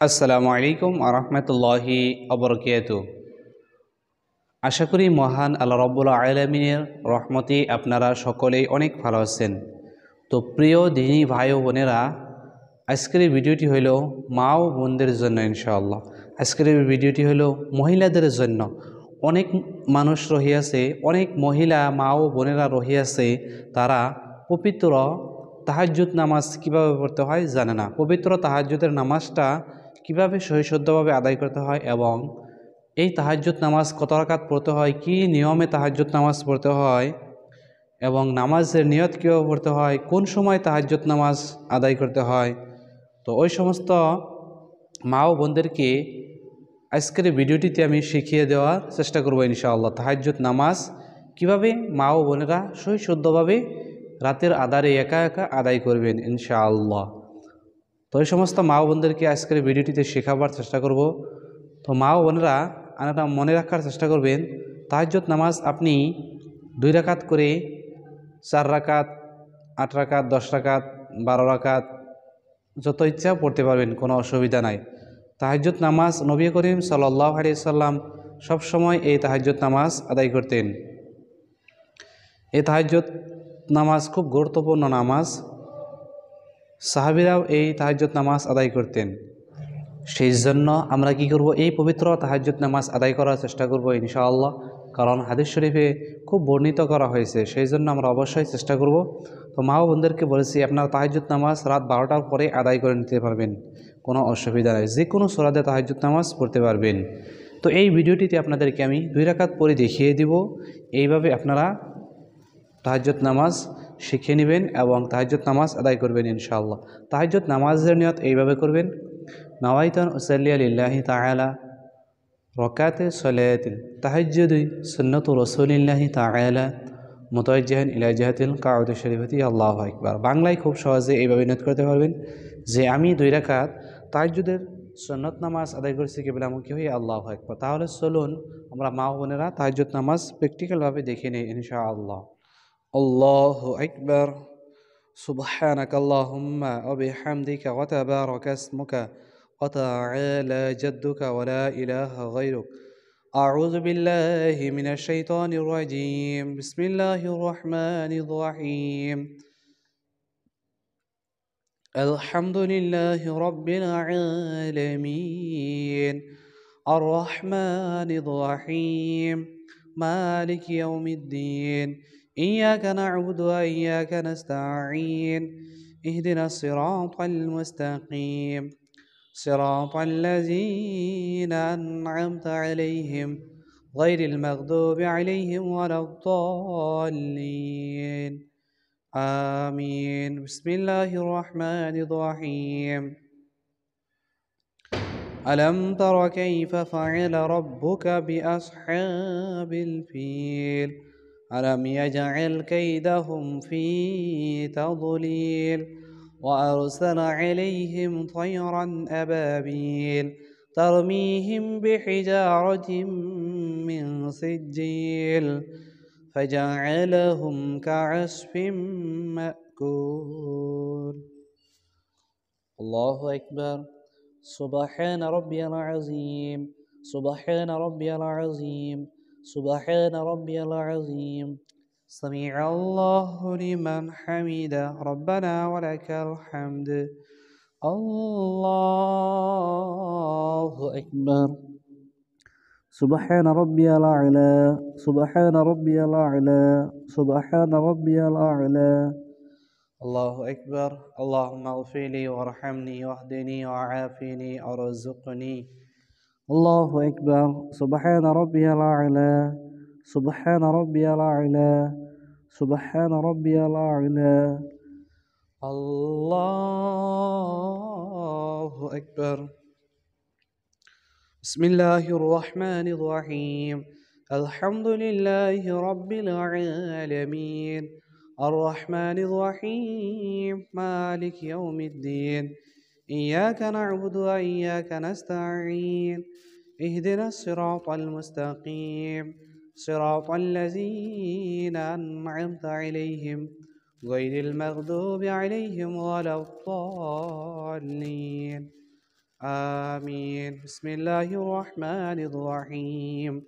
আসসালামু আলাইকুম আরহামতুল্লাহি আবরকাত। আশা করি মহান আল্লাহ রব্বুল আলামিনের রহমতে আপনারা সকলেই অনেক ভালো আছেন। তো প্রিয় দিনী ভাই ও বোনেরা, আজকের এই ভিডিওটি হইল মা ও বোনদের জন্য ইনশাআল্লাহ। আজকের এই ভিডিওটি হইল মহিলাদের জন্য। অনেক মানুষ রহিয়াছে, অনেক মহিলা মা ও বোনেরা রহিয়াছে, তারা পবিত্র তাহাজ্জুদ নামাজ কিভাবে পড়তে হয় জানে না। পবিত্র তাহাজ্জুদের নামাজটা কিভাবে সহিশুদ্ধভাবে আদায় করতে হয় এবং এই তাহাজ্জুদ নামাজ কত রাকাত পড়তে হয়, কি নিয়মে তাহাজ্জুদ নামাজ পড়তে হয় এবং নামাজের নিয়ত কীভাবে পড়তে হয়, কোন সময় তাহাজ্জুদ নামাজ আদায় করতে হয়, তো ওই সমস্ত মা ও বোনদেরকে আজকের এই ভিডিওটিতে আমি শিখিয়ে দেওয়ার চেষ্টা করবো ইনশাআল্লাহ। তাহাজ্জুদ নামাজ কিভাবে মা ও বোনেরা সহিশুদ্ধভাবে রাতের আধারে একা একা আদায় করবেন ইনশাআল্লাহ। তো এই সমস্ত মা ও বোনদেরকে আজকের ভিডিওটিতে শেখাবার চেষ্টা করব। তো মা ও বোনেরা আপনারা মনে রাখার চেষ্টা করবেন, তাহাজ্জুদ নামাজ আপনি 2 রাকাত করে, 4 রাকাত, 8 রাকাত, 10 রাকাত, 12 রাকাত যত ইচ্ছা পড়তে পারবেন, কোনো অসুবিধা নাই। তাহাজ্জুদ নামাজ নবী করিম সাল্লাল্লাহু আলাইহি সাল্লাম সবসময় এই তাহাজ্জুদ নামাজ আদায় করতেন। এই তাহাজ্জুদ নামাজ খুব গুরুত্বপূর্ণ নামাজ। সাহাবীরাও এই তাহাজ্জুদ নামাজ আদায় করতেন। সেই জন্য আমরা কি করব, এই পবিত্র তাহাজ্জুদ নামাজ আদায় করার চেষ্টা করব ইনশাআল্লাহ। কারণ হাদিস শরীফে খুব বর্ণিত করা হয়েছে, সেই জন্য আমরা অবশ্যই চেষ্টা করব। তো মা ও বোনদেরকে বলেছি, আপনারা তাহাজ্জুদ নামাজ রাত 12টার পরে আদায় করে নিতে পারবেন, কোনো অসুবিধা নেই। যে কোনো সূরাতে তাহাজ্জুদ নামাজ পড়তে পারবেন। তো এই ভিডিওটিতে আপনাদেরকে আমি 2 রাকাত পরে দেখিয়ে দিব। এইভাবে আপনারা তাহাজ্জুদ নামাজ শিখে নেবেন এবং তাহাজ্জুদ নামাজ আদায় করবেন ইনশাআল্লাহ। তাহাজ্জুদ নামাজের নিয়ত এইভাবে করবেন, নাওয়াইতুন উসাল্লিয়া লিল্লাহি তাআলা রাকাতে সালাতিল তাহাজ্জুদি সুন্নাতু রাসূলিল্লাহি তাআলা মুতাওয়াজ্জিহান ইলা জিহাতিল কাউদি শরীফাতি আল্লাহু আকবার। বাংলায় খুব সহজে এইভাবে নিয়ত করতে পারবেন যে আমি 2 রাকাত তাহাজ্জুদের সুন্নত নামাজ আদায় করেছি কিবলামুখী হয়ে, আল্লাহু আকবার। তাহলে চলুন আমরা মা ও বোনেরা তাহাজ্জুদ নামাজ প্র্যাকটিক্যালভাবে দেখে নিই ইনশাআল্লাহ। আল্লাহু আকবার। সুবহানাকা আল্লাহুম্মা ওয়া বিহামদিকা ওয়া তাবারাকা ইসমুকা ওয়া তাআলা জাদ্দুকা ওয়া লা ইলাহা গায়রুক। আউযু বিল্লাহি মিনাশ শাইতানির রাজীম। বিসমিল্লাহির রহমানির রহিম। আলহামদুলিল্লাহি রাব্বিল আলামিন। আর রহমানির রহিম। মালিকি ইয়াউমিদ্দিন। إياك نعبد وإياك نستعين. اهدنا الصراط المستقيم صراط الذين أنعمت عليهم غير المغضوب عليهم ولا الضالين. آمين. بسم الله الرحمن الرحيم. ألم تر كيف فعل ربك بأصحاب الفيل ألم يجعل كيدهم في تضليل وأرسل عليهم طيرا أبابيل ترميهم بحجارة من سجيل فجعلهم كعصف مأكول. الله أكبر. سبحان ربي العظيم. سبحان ربي العظيم. سبحان ربي العظيم. سمع الله لمن حمده ربنا ولك الحمد. الله أكبر. سبحان ربي الأعلى. سبحان ربي الأعلى. سبحان ربي الأعلى. الله أكبر. اللهم اغفر لي وارحمني واهدني وعافني وارزقني. الله أكبر. سبحان ربي الأعلى. سبحان ربي الأعلى. سبحان ربي الأعلى. الله أكبر. بسم الله الرحمن الرحيم. الحمد لله رب العالمين. الرحمن الرحيم. مالك يوم الدين. إياك نعبد وإياك نستعين. اهدنا الصراط المستقيم صراط الذين أنعمت عليهم غير المغضوب عليهم ولا الضالين. آمين. بسم الله الرحمن الرحيم.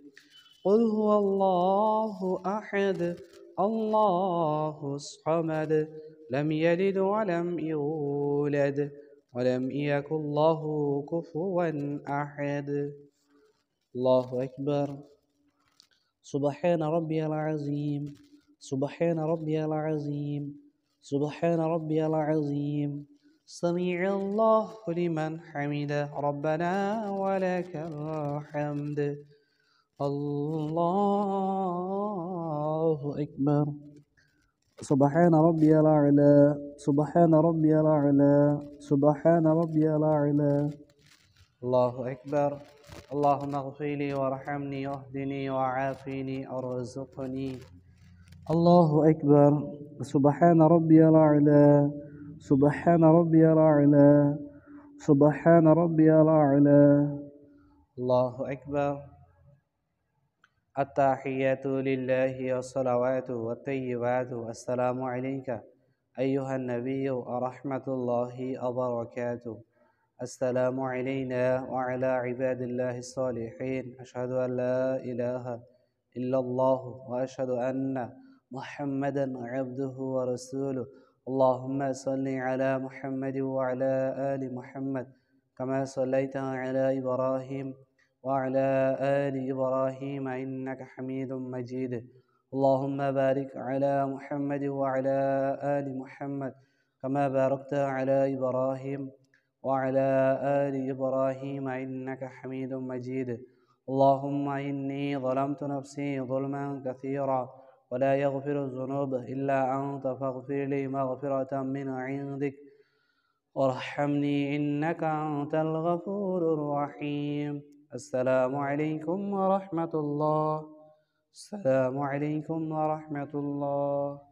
قل هو الله أحد الله الصمد لم يلد ولم يولد ولم يكن له كفوا أحد. الله أكبر. سبحان ربي العظيم. سبحان ربي العظيم. سبحان ربي العظيم. سمع الله لمن حمده ربنا ولك الحمد. الله أكبر. سبحان ربي الأعلى. سبحان ربي الأعلى. سبحان ربي الأعلى. الله أكبر. اللهم اغفر لي وارحمني واهدني وعافني وارزقني. الله أكبر. سبحان ربي الأعلى. سبحان ربي الأعلى. سبحان ربي الأعلى. الله أكبر. التحيات لله والصلوات والطيبات. السلام عليك أيها النبي ورحمة الله وبركاته. السلام علينا وعلى عباد الله الصالحين. أشهد أن لا إله إلا الله وأشهد أن محمدا عبده ورسوله. اللهم صل على محمد وعلى آل محمد كما صليت على إبراهيم وعلى آل إبراهيم إنك حميد مجيد. اللهم بارك على محمد وعلى آل محمد كما باركت على إبراهيم وعلى آل إبراهيم إنك حميد مجيد. اللهم إني ظلمت نفسي ظلما كثيرا ولا يغفر الذنوب إلا أنت فاغفر لي مغفرة من عندك وارحمني إنك أنت الغفور الرحيم. السلام عليكم ورحمة الله. السلام عليكم ورحمة الله.